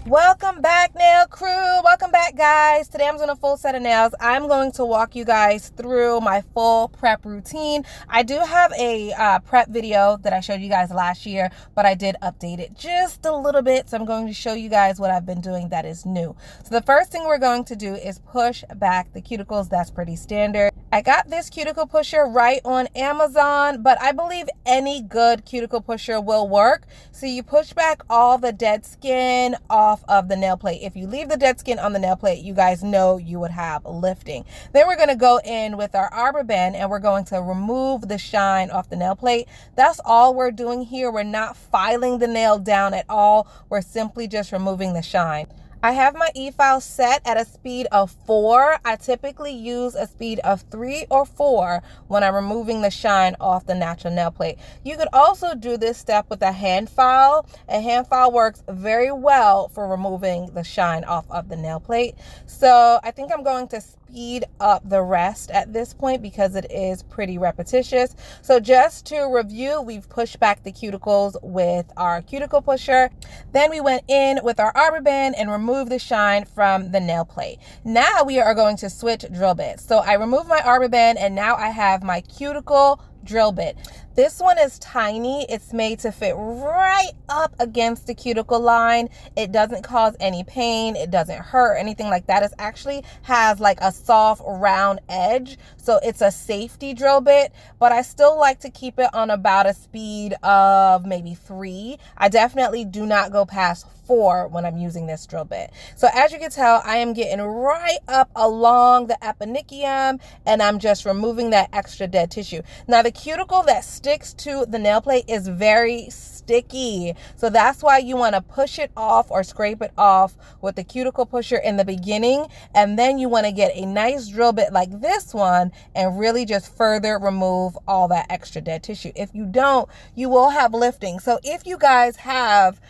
Welcome back, nail crew. Welcome back, guys. Today I'm doing a full set of nails. I'm going to walk you guys through my full prep routine. I do have a prep video that I showed you guys last year, but I did update it just a little bit. So I'm going to show you guys what I've been doing that is new. So the first thing we're going to do is push back the cuticles. That's pretty standard. I got this cuticle pusher right on Amazon, but I believe any good cuticle pusher will work. So you push back all the dead skin off of the nail plate. If you leave the dead skin on the nail plate, you guys know you would have lifting. Then we're going to go in with our arbor band and we're going to remove the shine off the nail plate. That's all we're doing here. We're not filing the nail down at all. We're simply just removing the shine. I have my e-file set at a speed of 4. I typically use a speed of 3 or 4 when I'm removing the shine off the natural nail plate. You could also do this step with a hand file. A hand file works very well for removing the shine off of the nail plate. So I think I'm going to speed up the rest at this point because it is pretty repetitious. So just to review, we've pushed back the cuticles with our cuticle pusher. Then we went in with our arbor band and removed the shine from the nail plate. Now we are going to switch drill bits. So I removed my arbor band and now I have my cuticle drill bit. This one is tiny. It's made to fit right up against the cuticle line. It doesn't cause any pain. It doesn't hurt, anything like that. It actually has like a soft round edge. So it's a safety drill bit, but I still like to keep it on about a speed of maybe 3. I definitely do not go past 4 when I'm using this drill bit. So as you can tell, I am getting right up along the eponychium and I'm just removing that extra dead tissue. Now the cuticle that sticks to the nail plate is very sticky. So that's why you want to push it off or scrape it off with the cuticle pusher in the beginning. And then you want to get a nice drill bit like this one and really just further remove all that extra dead tissue. If you don't, you will have lifting. So if you guys have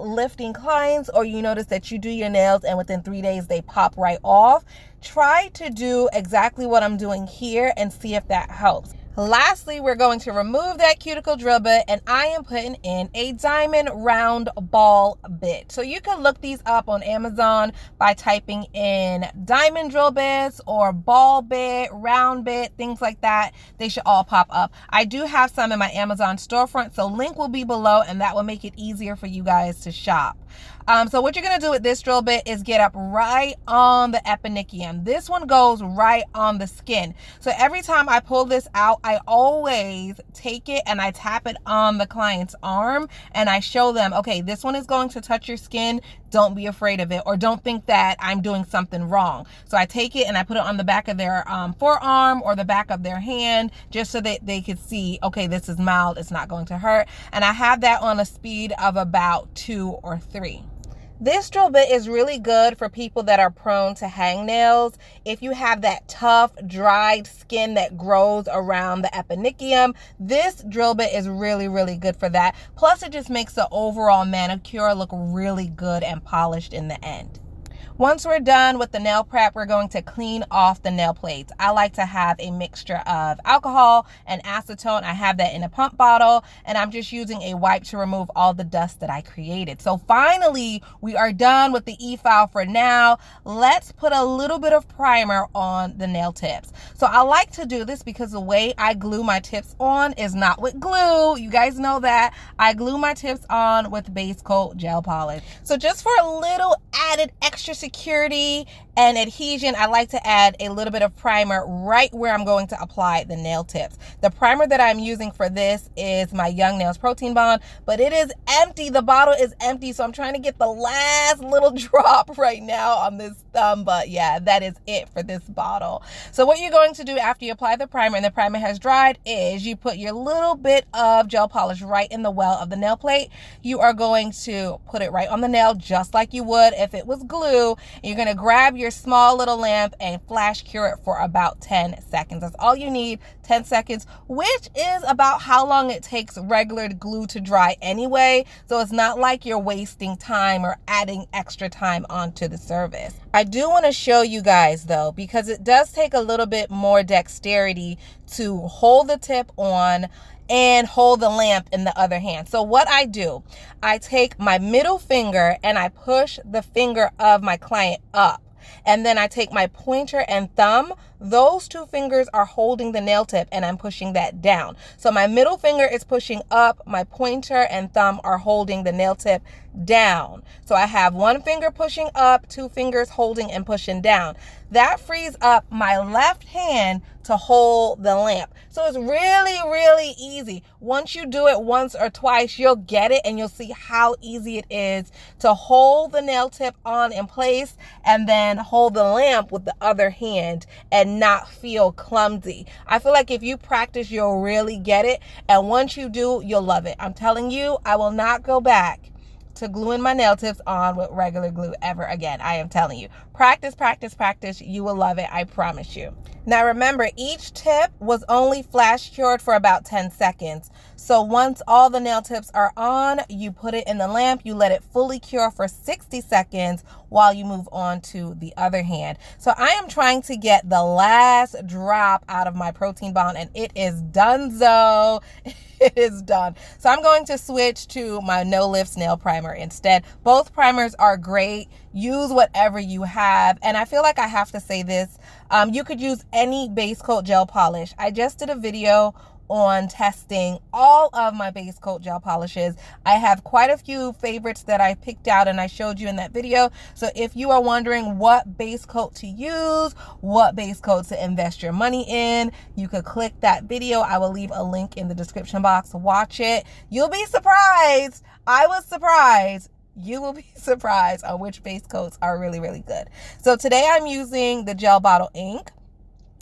lifting clients or you notice that you do your nails and within 3 days they pop right off, try to do exactly what I'm doing here and see if that helps. Lastly, we're going to remove that cuticle drill bit and I am putting in a diamond round ball bit. So you can look these up on Amazon by typing in diamond drill bits or ball bit, round bit, things like that. They should all pop up. I do have some in my Amazon storefront, so link will be below and that will make it easier for you guys to shop. So what you're going to do with this drill bit is get up right on the eponychium. This one goes right on the skin. So every time I pull this out, I always take it and I tap it on the client's arm and I show them, okay, this one is going to touch your skin. Don't be afraid of it or don't think that I'm doing something wrong. So I take it and I put it on the back of their forearm or the back of their hand just so that they could see, okay, this is mild. It's not going to hurt. And I have that on a speed of about 2 or 3. This drill bit is really good for people that are prone to hangnails. If you have that tough, dried skin that grows around the eponychium, this drill bit is really, really good for that. Plus, it just makes the overall manicure look really good and polished in the end. Once we're done with the nail prep, we're going to clean off the nail plates. I like to have a mixture of alcohol and acetone. I have that in a pump bottle, and I'm just using a wipe to remove all the dust that I created. So finally, we are done with the e-file for now. Let's put a little bit of primer on the nail tips. So I like to do this because the way I glue my tips on is not with glue. You guys know that. I glue my tips on with base coat gel polish. So just for a little added extra security and adhesion, I like to add a little bit of primer right where I'm going to apply the nail tips. The primer that I'm using for this is my Young Nails Protein Bond, but it is empty. The bottle is empty, so I'm trying to get the last little drop right now on this thumb, but yeah, that is it for this bottle. So what you're going to do after you apply the primer and the primer has dried is you put your little bit of gel polish right in the well of the nail plate. You are going to put it right on the nail just like you would if it was glue. You're going to grab your small little lamp and flash cure it for about 10 seconds. That's all you need, 10 seconds, which is about how long it takes regular glue to dry anyway. So it's not like you're wasting time or adding extra time onto the surface. I do want to show you guys though, because it does take a little bit more dexterity to hold the tip on and hold the lamp in the other hand. So what I do, I take my middle finger and I push the finger of my client up. And then I take my pointer and thumb. Those two fingers are holding the nail tip and I'm pushing that down. So my middle finger is pushing up. My pointer and thumb are holding the nail tip down. So I have one finger pushing up, two fingers holding and pushing down. That frees up my left hand to hold the lamp. So it's really, really easy. Once you do it once or twice, you'll get it and you'll see how easy it is to hold the nail tip on in place and then hold the lamp with the other hand and not feel clumsy. I feel like if you practice, you'll really get it. And once you do, you'll love it. I'm telling you, I will not go back to gluing my nail tips on with regular glue ever again. I am telling you. Practice, practice, practice. You will love it. I promise you. Now remember, each tip was only flash cured for about 10 seconds. So once all the nail tips are on, you put it in the lamp, you let it fully cure for 60 seconds while you move on to the other hand. So I am trying to get the last drop out of my protein bond and it is donezo. It is done. So I'm going to switch to my No Lifts nail primer instead. Both primers are great. Use whatever you have. And I feel like I have to say this. You could use any base coat gel polish. I just did a video on testing all of my base coat gel polishes. I have quite a few favorites that I picked out and I showed you in that video. So if you are wondering what base coat to use, what base coat to invest your money in, you could click that video. I will leave a link in the description box. Watch it. You'll be surprised. I was surprised. You will be surprised on which base coats are really, really good. So today I'm using the Gel Bottle ink.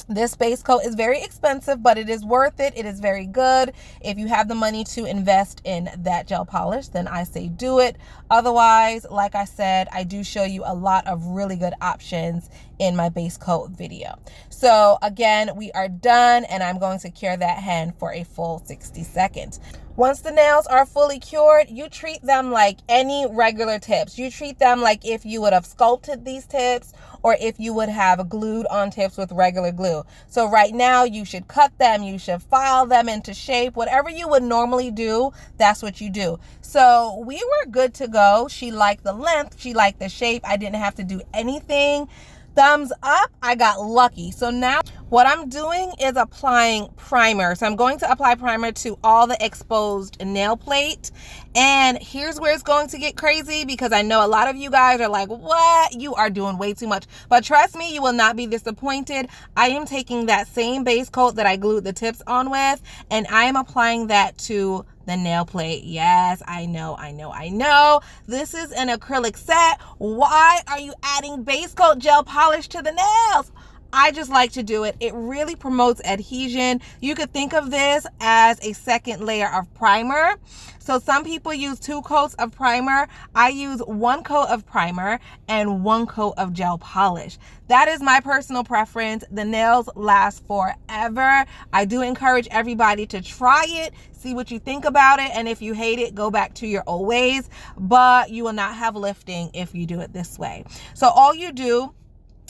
This base coat is very expensive, but it is worth it. It is very good. If you have the money to invest in that gel polish, then I say do it. Otherwise, like I said, I do show you a lot of really good options in my base coat video. So again, we are done and I'm going to cure that hand for a full 60 seconds. Once the nails are fully cured, you treat them like any regular tips. You treat them like if you would have sculpted these tips or if you would have glued on tips with regular glue. So right now you should cut them, you should file them into shape. Whatever you would normally do, that's what you do. So we were good to go. She liked the length, she liked the shape. I didn't have to do anything. Thumbs up, I got lucky. So now what I'm doing is applying primer. So I'm going to apply primer to all the exposed nail plate. And here's where it's going to get crazy because I know a lot of you guys are like, what? You are doing way too much. But trust me, you will not be disappointed. I am taking that same base coat that I glued the tips on with, and I am applying that to the nail plate. Yes, I know. This is an acrylic set. Why are you adding base coat gel polish to the nails? I just like to do it. It really promotes adhesion. You could think of this as a second layer of primer. So some people use 2 coats of primer. I use 1 coat of primer and 1 coat of gel polish. That is my personal preference. The nails last forever. I do encourage everybody to try it, see what you think about it, and if you hate it, go back to your old ways, but you will not have lifting if you do it this way. So all you do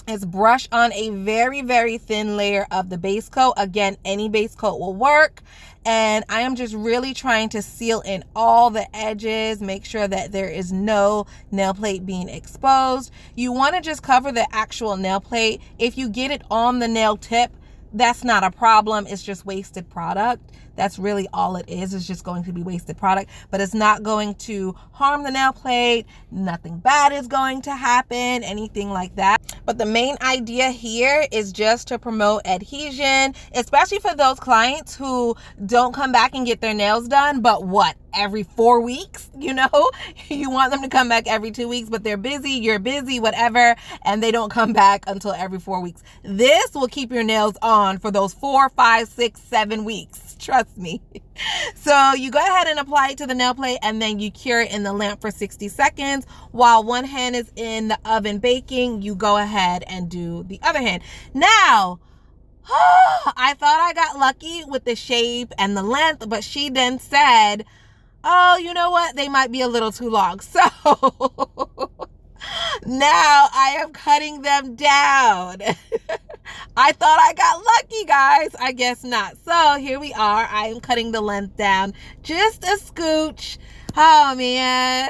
is brush on a very, very thin layer of the base coat. Again, any base coat will work. And I am just really trying to seal in all the edges, make sure that there is no nail plate being exposed. You want to just cover the actual nail plate. If you get it on the nail tip, that's not a problem. It's just wasted product. That's really all it is. It's just going to be wasted product, but it's not going to harm the nail plate. Nothing bad is going to happen, anything like that. But the main idea here is just to promote adhesion, especially for those clients who don't come back and get their nails done, but what? Every 4 weeks, you know? You want them to come back every 2 weeks, but they're busy, you're busy, whatever, and they don't come back until every 4 weeks. This will keep your nails on for those 4, 5, 6, 7 weeks. Trust me. So you go ahead and apply it to the nail plate and then you cure it in the lamp for 60 seconds. While one hand is in the oven baking, you go ahead and do the other hand. Now, I thought I got lucky with the shape and the length, but she then said, oh, you know what? They might be a little too long. So now I am cutting them down. I thought I got lucky, guys. I guess not. So here we are. I am cutting the length down just a scooch. Oh, man.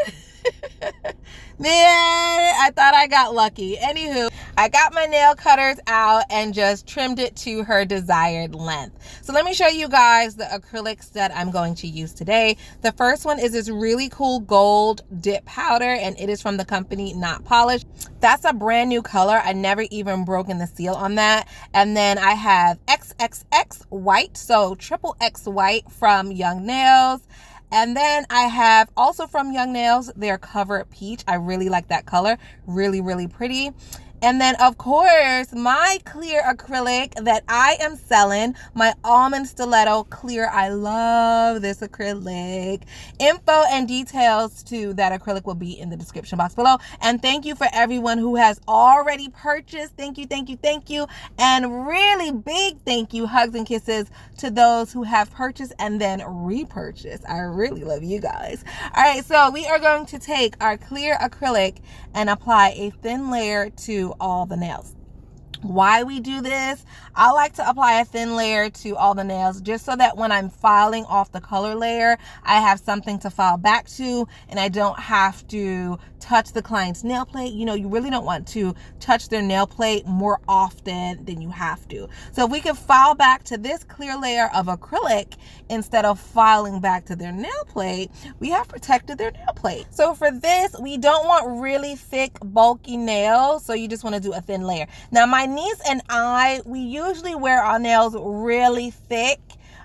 Man, I thought I got lucky. Anywho, I got my nail cutters out and just trimmed it to her desired length. So let me show you guys the acrylics that I'm going to use today. The first one is this really cool gold dip powder, and it is from the company Not Polished. That's a brand new color. I never even broken the seal on that. And then I have XXX white, so triple X white from Young Nails. And then I have also from Young Nails, their Cover Peach. I really like that color. Really, really pretty. And then, of course, my clear acrylic that I am selling, my Almond Stiletto Clear. I love this acrylic. Info and details to that acrylic will be in the description box below. And thank you for everyone who has already purchased. Thank you, thank you, thank you. And really big thank you, hugs and kisses to those who have purchased and then repurchased. I really love you guys. All right, so we are going to take our clear acrylic and apply a thin layer to all the nails. Why we do this, I like to apply a thin layer to all the nails just so that when I'm filing off the color layer, I have something to file back to and I don't have to touch the client's nail plate. You know, you really don't want to touch their nail plate more often than you have to. So if we can file back to this clear layer of acrylic instead of filing back to their nail plate, we have protected their nail plate. So for this, we don't want really thick, bulky nails, so you just want to do a thin layer. Now, my niece and I, we usually wear our nails really thick.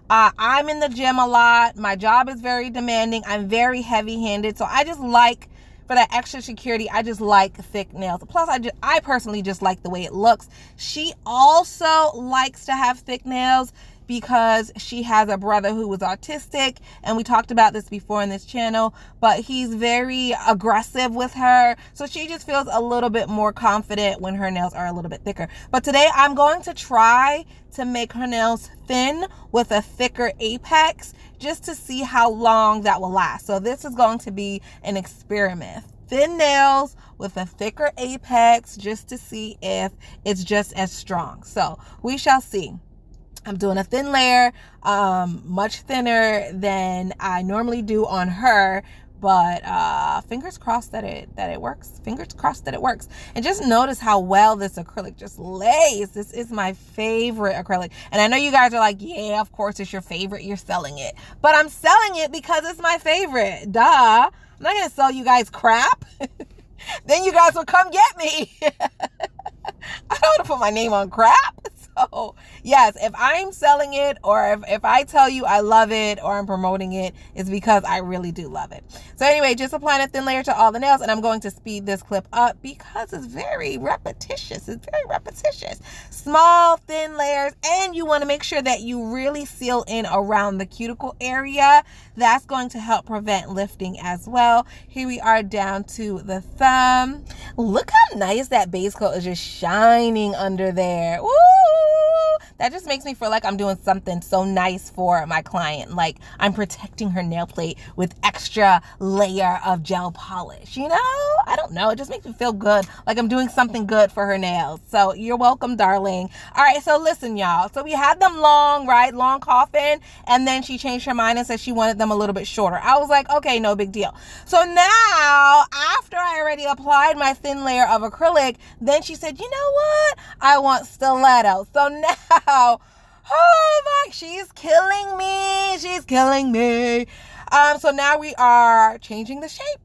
I'm in the gym a lot. My job is very demanding. I'm very heavy-handed, so I just like, for that extra security, I just like thick nails. Plus, I personally just like the way it looks. She also likes to have thick nails because she has a brother who was autistic, and we talked about this before in this channel, but he's very aggressive with her, so she just feels a little bit more confident when her nails are a little bit thicker. But today I'm going to try to make her nails thin with a thicker apex just to see how long that will last. So this is going to be an experiment. Thin nails with a thicker apex just to see if it's just as strong. So we shall see. I'm doing a thin layer, much thinner than I normally do on her, but fingers crossed that it works. Fingers crossed that it works. And just notice how well this acrylic just lays. This is my favorite acrylic. And I know you guys are like, yeah, of course it's your favorite. You're selling it. But I'm selling it because it's my favorite. Duh. I'm not going to sell you guys crap. Then you guys will come get me. I don't want to put my name on crap. So yes, if I'm selling it, or if I tell you I love it or I'm promoting it, it's because I really do love it. So anyway, just applying a thin layer to all the nails, and I'm going to speed this clip up because it's very repetitious. It's very repetitious. Small, thin layers, and you want to make sure that you really seal in around the cuticle area. That's going to help prevent lifting as well. Here we are down to the thumb. Look how nice that base coat is just shining under there. Woo! That just makes me feel like I'm doing something so nice for my client. Like I'm protecting her nail plate with extra layer of gel polish, you know? I don't know. It just makes me feel good. Like I'm doing something good for her nails. So you're welcome, darling. All right. So listen, y'all. So we had them long, right? Long coffin. And then she changed her mind and said she wanted them a little bit shorter. I was like, okay, no big deal. So now after I already applied my thin layer of acrylic, then she said, you know what? I want stiletto. So now, oh my, she's killing me. She's killing me. So now we are changing the shape.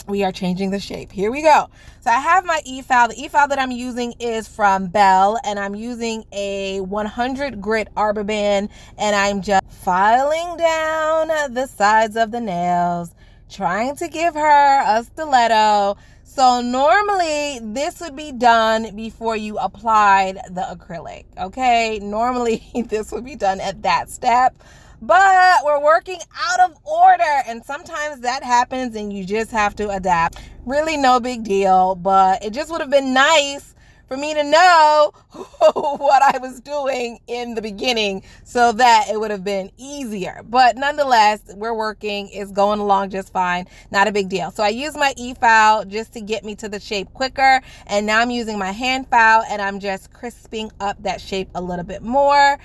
We are changing the shape. Here we go. So I have my e-file. The e-file that I'm using is from Bell, and I'm using a 100 grit arbor band, and I'm just filing down the sides of the nails, trying to give her a stiletto. So normally this would be done before you applied the acrylic, okay? Normally this would be done at that step, but we're working out of order, and sometimes that happens and you just have to adapt. Really no big deal, but it just would have been nice for me to know what I was doing in the beginning so that it would have been easier. But nonetheless, we're working. It's going along just fine. Not a big deal. So I used my e-file just to get me to the shape quicker. And now I'm using my hand file and I'm just crisping up that shape a little bit more.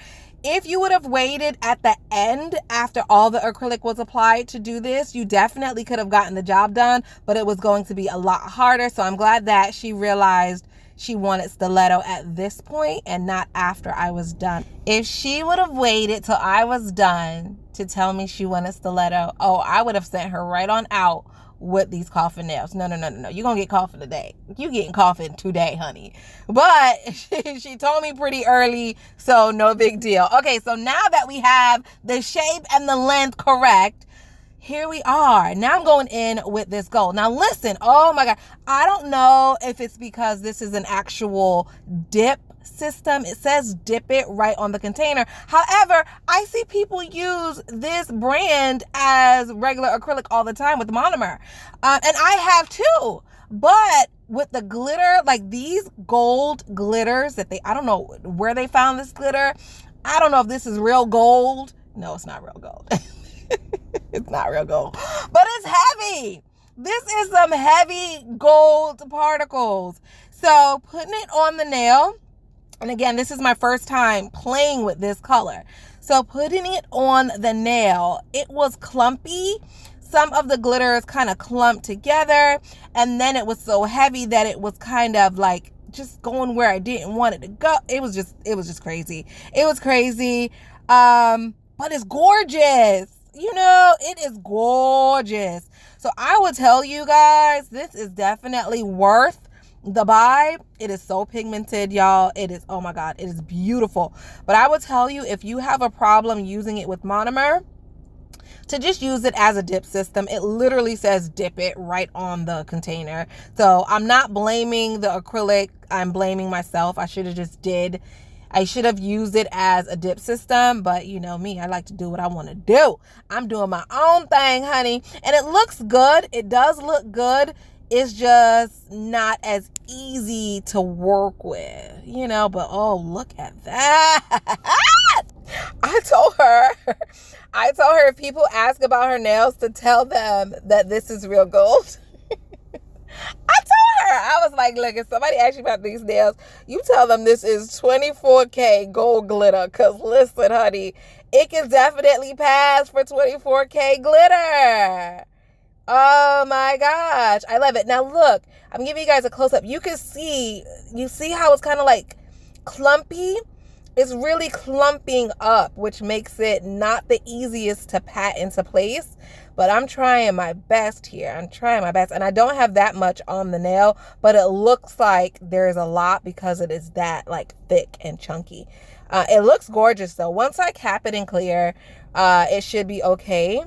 If you would have waited at the end after all the acrylic was applied to do this, you definitely could have gotten the job done, but it was going to be a lot harder. So I'm glad that she realized she wanted stiletto at this point and not after I was done. If she would have waited till I was done to tell me she wanted stiletto, oh, I would have sent her right on out with these coffin nails. No. You're going to get coffin today. You getting coffin today, honey. But she told me pretty early, so no big deal. Okay, so now that we have the shape and the length correct, here we are. Now I'm going in with this gold. Now listen, oh my God. I don't know if it's because this is an actual dip system. It says dip it right on the container. However, I see people use this brand as regular acrylic all the time with monomer. And I have too. But with the glitter, like these gold glitters that I don't know where they found this glitter. I don't know if this is real gold. No, it's not real gold. It's not real gold, but it's heavy. This is some heavy gold particles. So putting it on the nail, and again, this is my first time playing with this color. So putting it on the nail, it was clumpy. Some of the glitters kind of clumped together, and then it was so heavy that it was kind of like just going where I didn't want it to go. It was just crazy. It was crazy. But it's gorgeous. You know, it is gorgeous. So I will tell you guys, this is definitely worth the buy. It is so pigmented, y'all. It is, oh my God, it is beautiful. But I will tell you, if you have a problem using it with monomer, to just use it as a dip system. It literally says dip it right on the container. So I'm not blaming the acrylic. I'm blaming myself. I should have used it as a dip system, but you know me, I like to do what I want to do. I'm doing my own thing, honey, and it looks good. It does look good. It's just not as easy to work with, you know, but oh, look at that. I told her if people ask about her nails to tell them that this is real gold. I was like, look, if somebody asks you about these nails, you tell them this is 24K gold glitter. Because listen, honey, it can definitely pass for 24K glitter. Oh my gosh. I love it. Now look, I'm giving you guys a close up. You see how it's kind of like clumpy? It's really clumping up, which makes it not the easiest to pat into place. But I'm trying my best here. I'm trying my best. And I don't have that much on the nail, but it looks like there's a lot because it is that like thick and chunky. It looks gorgeous though. Once I cap it and clear, it should be okay.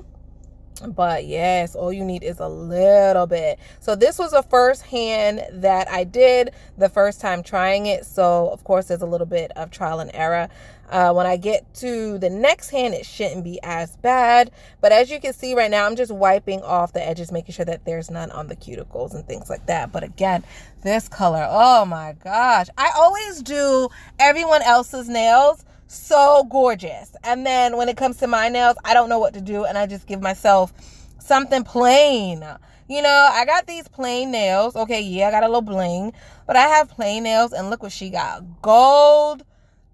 But yes, all you need is a little bit. So this was the first hand that I did the first time trying it. So of course there's a little bit of trial and error. When I get to the next hand, it shouldn't be as bad. But as you can see right now, I'm just wiping off the edges, making sure that there's none on the cuticles and things like that. But again, this color, oh my gosh. I always do everyone else's nails so gorgeous, and then when it comes to my nails, I don't know what to do, and I just give myself something plain. You know, I got these plain nails. Okay, yeah, I got a little bling, but I have plain nails, and look what she got. Gold,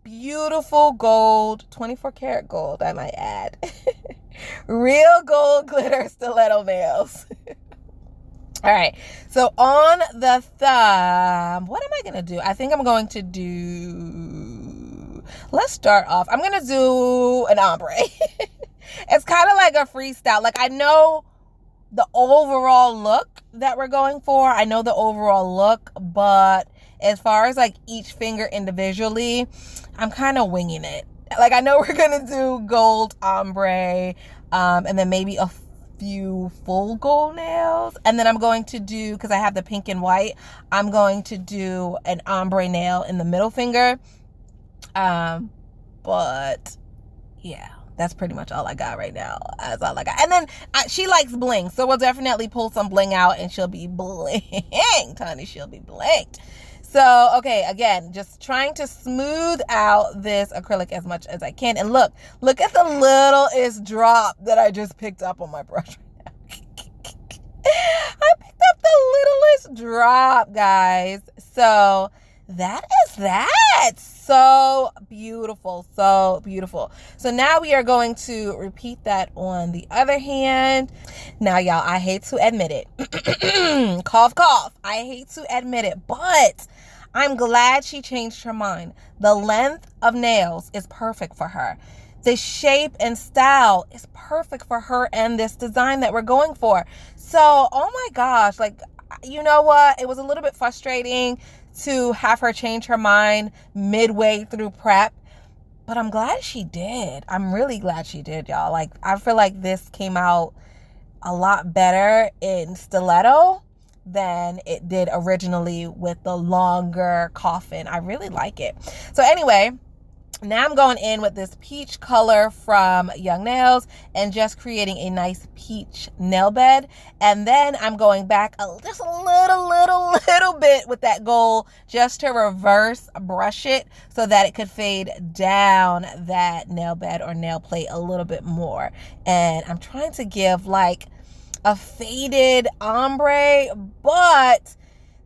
beautiful gold, 24 karat gold, I might add. Real gold glitter stiletto nails. All right, so on the thumb, what am I gonna do? I think I'm going to do, let's start off. I'm going to do an ombre. It's kind of like a freestyle. Like, I know the overall look that we're going for. I know the overall look, but as far as like each finger individually, I'm kind of winging it. Like, I know we're going to do gold ombre, and then maybe a few full gold nails, and then I'm going to do, because I have the pink and white, I'm going to do an ombre nail in the middle finger. But yeah, that's pretty much all I got right now. That's all I got. And then she likes bling, so we'll definitely pull some bling out, and she'll be blinged, honey. She'll be blinged. So, okay, again, just trying to smooth out this acrylic as much as I can. And look at the littlest drop that I just picked up on my brush. I picked up the littlest drop, guys. So that is that. So beautiful, so beautiful. So now we are going to repeat that on the other hand. Now, y'all, I hate to admit it. Cough, cough. I hate to admit it, but I'm glad she changed her mind. The length of nails is perfect for her. The shape and style is perfect for her and this design that we're going for. So, oh my gosh, like, you know what? It was a little bit frustrating to have her change her mind midway through prep, but I'm glad she did. I'm really glad she did, y'all. Like, I feel like this came out a lot better in Stiletto than it did originally with the longer coffin. I really like it. So anyway, now I'm going in with this peach color from Young Nails and just creating a nice peach nail bed. And then I'm going back just a little bit with that gold just to reverse brush it so that it could fade down that nail bed or nail plate a little bit more. And I'm trying to give like a faded ombre, but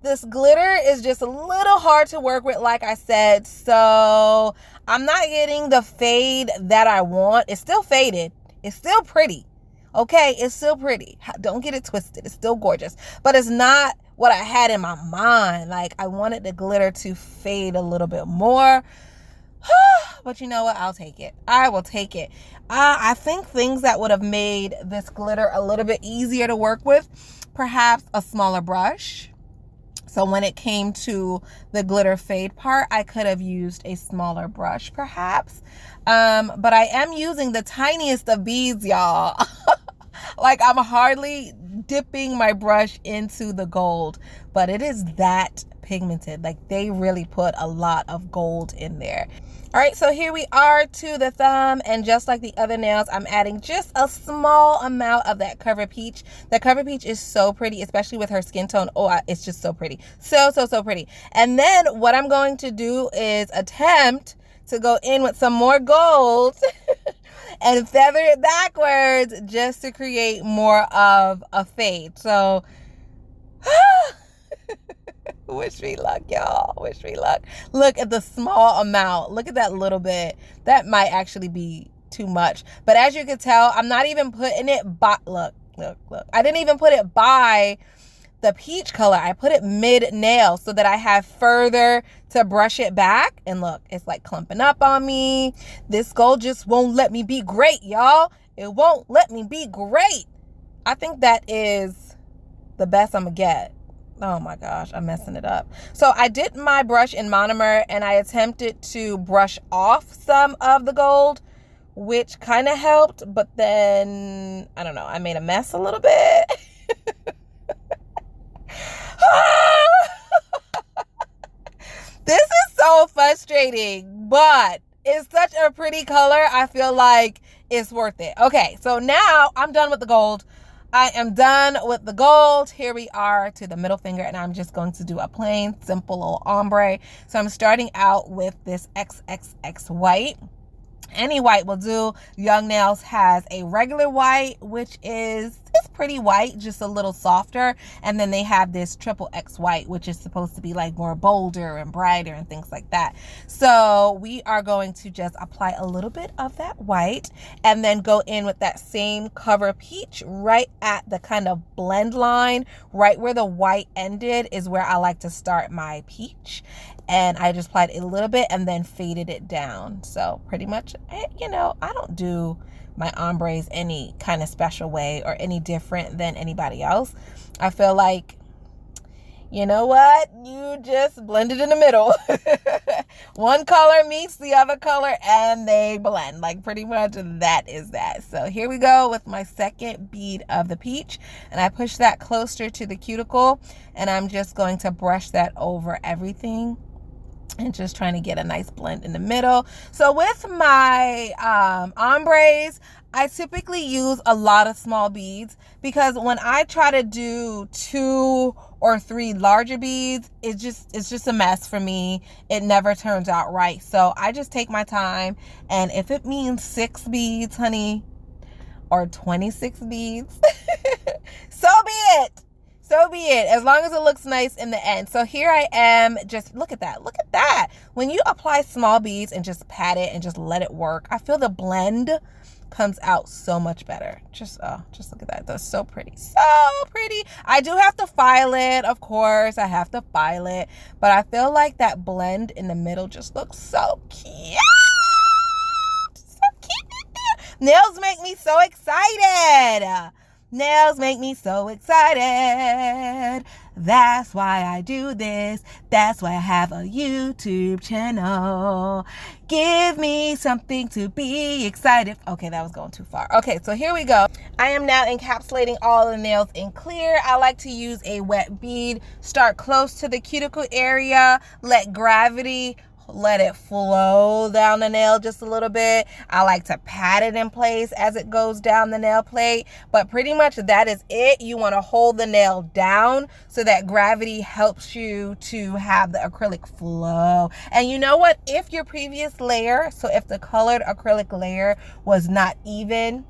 this glitter is just a little hard to work with, like I said. So I'm not getting the fade that I want. It's still faded. It's still pretty. Okay, it's still pretty. Don't get it twisted. It's still gorgeous. But it's not what I had in my mind. Like, I wanted the glitter to fade a little bit more. But you know what? I'll take it. I will take it. I think things that would have made this glitter a little bit easier to work with, perhaps a smaller brush. So when it came to the glitter fade part, I could have used a smaller brush perhaps. But I am using the tiniest of beads, y'all. Like, I'm hardly dipping my brush into the gold, but it is that pigmented. Like, they really put a lot of gold in there. All right, so here we are to the thumb, and just like the other nails, I'm adding just a small amount of that Cover Peach. The Cover Peach is so pretty, especially with her skin tone. Oh, it's just so pretty. So pretty. And then what I'm going to do is attempt to go in with some more gold and feather it backwards just to create more of a fade. So wish me luck, y'all. Wish me luck. Look at the small amount. Look at that little bit. That might actually be too much. But as you can tell, I'm not even putting it by, look. I didn't even put it by the peach color. I put it mid nail so that I have further to brush it back. And look, it's like clumping up on me. This gold just won't let me be great, y'all. It won't let me be great. I think that is the best I'm gonna get. Oh my gosh, I'm messing it up. So I dipped my brush in monomer and I attempted to brush off some of the gold, which kind of helped, but then, I don't know, I made a mess a little bit. This is so frustrating, but it's such a pretty color. I feel like it's worth it. Okay, so now I'm done with the gold. I am done with the gold. Here we are to the middle finger, and I'm just going to do a plain, simple little ombre. So I'm starting out with this XXX white. Any white will do. Young Nails has a regular white, which is pretty white, just a little softer. And then they have this triple X white, which is supposed to be like more bolder and brighter and things like that. So we are going to just apply a little bit of that white and then go in with that same Cover Peach right at the kind of blend line, right where the white ended is where I like to start my peach. And I just applied a little bit and then faded it down. So pretty much, you know, I don't do my ombres any kind of special way or any different than anybody else. I feel like, you know what? You just blend it in the middle. One color meets the other color and they blend. Like, pretty much that is that. So here we go with my second bead of the peach. And I push that closer to the cuticle. And I'm just going to brush that over everything. And just trying to get a nice blend in the middle. So with my ombres, I typically use a lot of small beads because when I try to do 2 or 3 larger beads, it's just a mess for me. It never turns out right. So I just take my time, and if it means 6 beads, honey, or 26 beads, so be it. So be it, as long as it looks nice in the end. So here I am, just look at that. Look at that. When you apply small beads and just pat it and just let it work, I feel the blend comes out so much better. Just look at that. That's so pretty. So pretty. I do have to file it, of course. I have to file it. But I feel like that blend in the middle just looks so cute. So cute. Nails make me so excited. Nails make me so excited. That's why I do this. That's why I have a YouTube channel. Give me something to be excited. Okay, that was going too far. Okay, so here we go. I am now encapsulating all the nails in clear. I like to use a wet bead. Start close to the cuticle area. Let gravity let it flow down the nail just a little bit. I like to pat it in place as it goes down the nail plate, but pretty much that is it. You want to hold the nail down so that gravity helps you to have the acrylic flow. And you know what? If your previous layer, so if the colored acrylic layer was not even,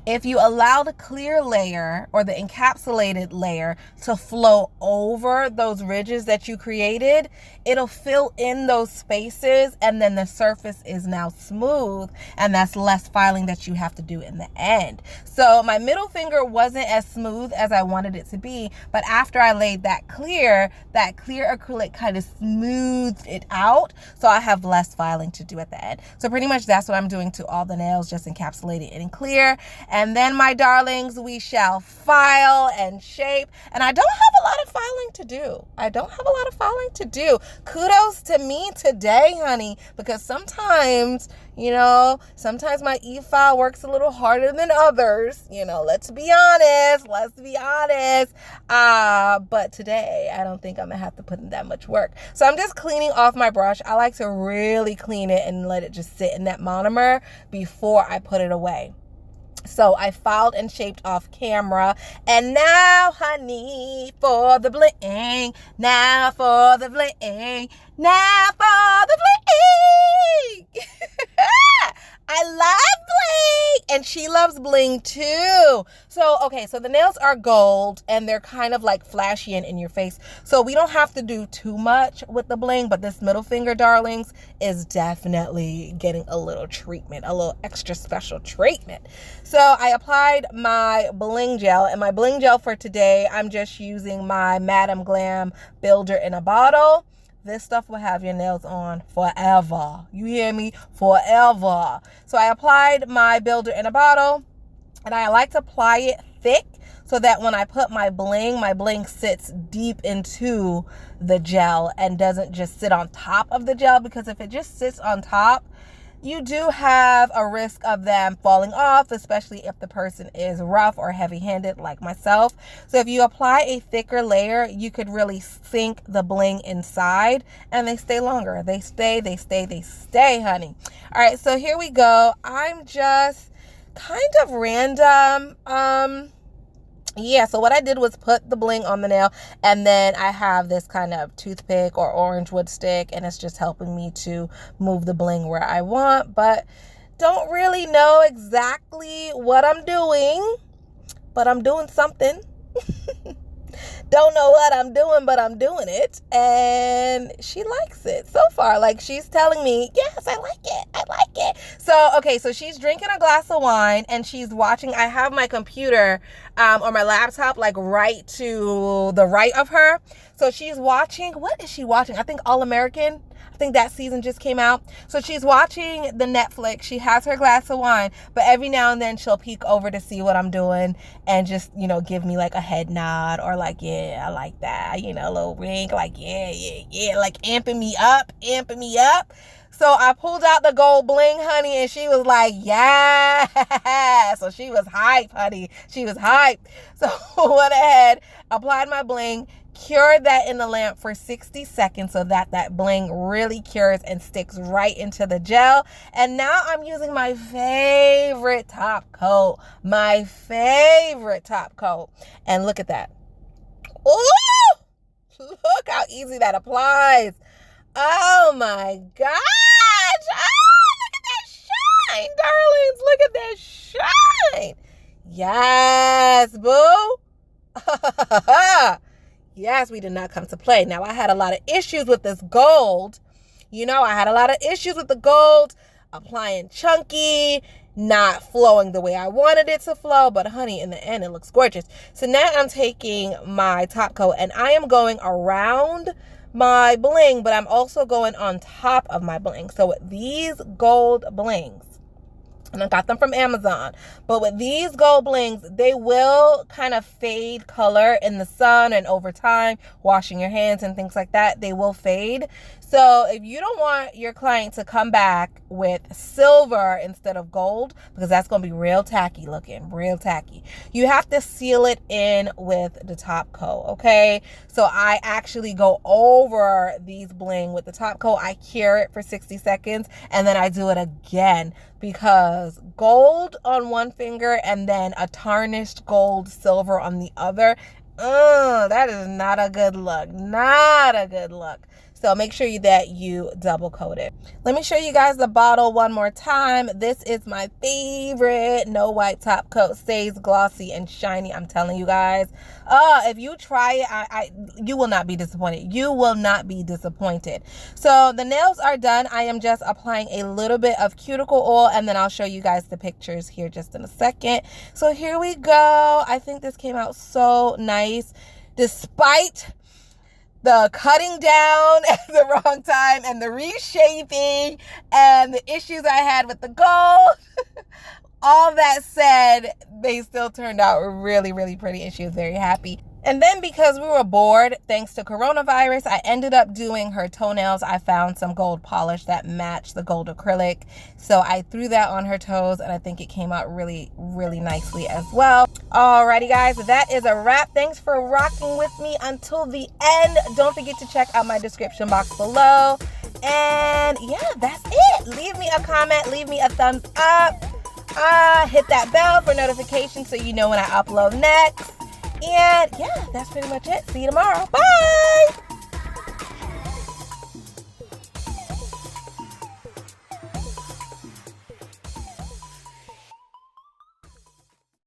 if you allow the clear layer or the encapsulated layer to flow over those ridges that you created, it'll fill in those spaces, and then the surface is now smooth, and that's less filing that you have to do in the end. So my middle finger wasn't as smooth as I wanted it to be, but after I laid that clear acrylic kind of smoothed it out, so I have less filing to do at the end. So pretty much that's what I'm doing to all the nails, just encapsulating it in clear. And then, my darlings, we shall file and shape. And I don't have a lot of filing to do. Kudos to me today, honey, because sometimes, sometimes my e-file works a little harder than others. Let's be honest. But today, I don't think I'm going to have to put in that much work. So I'm just cleaning off my brush. I like to really clean it and let it just sit in that monomer before I put it away. So I filed and shaped off camera. And now, honey, for the bling. Now for the bling. Now for the bling. I love bling, and she loves bling too. So, okay, so the nails are gold, and they're kind of like flashy and in your face. So we don't have to do too much with the bling, but this middle finger, darlings, is definitely getting a little treatment, a little extra special treatment. So I applied my bling gel, and my bling gel for today, I'm just using my Madam Glam Builder in a Bottle. This stuff will have your nails on forever. You hear me? Forever. So I applied my Builder in a Bottle, and I like to apply it thick so that when I put my bling sits deep into the gel and doesn't just sit on top of the gel, because if it just sits on top, you do have a risk of them falling off, especially if the person is rough or heavy-handed like myself. So if you apply a thicker layer, you could really sink the bling inside, and they stay longer. They stay, honey. All right, so here we go. I'm just kind of random. Yeah, so what I did was put the bling on the nail, and then I have this kind of toothpick or orange wood stick, and it's just helping me to move the bling where I want, but don't really know exactly what I'm doing, but I'm doing something. Don't know what I'm doing, but I'm doing it, and she likes it so far. Like, she's telling me, yes, I like it. So, okay, so she's drinking a glass of wine, and she's watching. I have my computer or my laptop, like, right to the right of her. So she's watching, what is she watching? I think All American. I think that season just came out. So she's watching the Netflix. She has her glass of wine, but every now and then she'll peek over to see what I'm doing and just, give me like a head nod or like, yeah, I like that, a little wink, like, yeah, like amping me up. So I pulled out the gold bling, honey, and she was like, yeah. So she was hype, honey. She was hype. So went ahead, applied my bling, cured that in the lamp for 60 seconds so that that bling really cures and sticks right into the gel. And now I'm using my favorite top coat. And look at that. Ooh! Look how easy that applies. Oh my gosh. Oh, look at that shine, darlings. Look at that shine. Yes, boo. Yes, we did not come to play. Now, I had a lot of issues with this gold. You know, I had a lot of issues with the gold, applying chunky, not flowing the way I wanted it to flow. But honey, in the end, it looks gorgeous. So now I'm taking my top coat and I am going around my bling, but I'm also going on top of my bling. So with these gold blings, and I got them from Amazon, but with these gold blings, they will kind of fade color in the sun and over time, washing your hands and things like that, they will fade. So if you don't want your client to come back with silver instead of gold, because that's going to be real tacky looking, real tacky, you have to seal it in with the top coat, okay? So I actually go over these bling with the top coat. I cure it for 60 seconds and then I do it again, because gold on one finger and then a tarnished gold silver on the other, that is not a good look. Not a good look. So make sure that you double coat it. Let me show you guys the bottle one more time. This is my favorite No White top coat. Stays glossy and shiny. I'm telling you guys. If you try it, you will not be disappointed. You will not be disappointed. So the nails are done. I am just applying a little bit of cuticle oil and then I'll show you guys the pictures here just in a second. So here we go. I think this came out so nice despite the cutting down at the wrong time and the reshaping and the issues I had with the gold. All that said, they still turned out really, really pretty and she was very happy. And then because we were bored, thanks to coronavirus, I ended up doing her toenails. I found some gold polish that matched the gold acrylic. So I threw that on her toes and I think it came out really, really nicely as well. Alrighty guys, that is a wrap. Thanks for rocking with me until the end. Don't forget to check out my description box below. And yeah, that's it. Leave me a comment, leave me a thumbs up. Hit that bell for notifications so you know when I upload next. And yeah, that's pretty much it. See you tomorrow. Bye.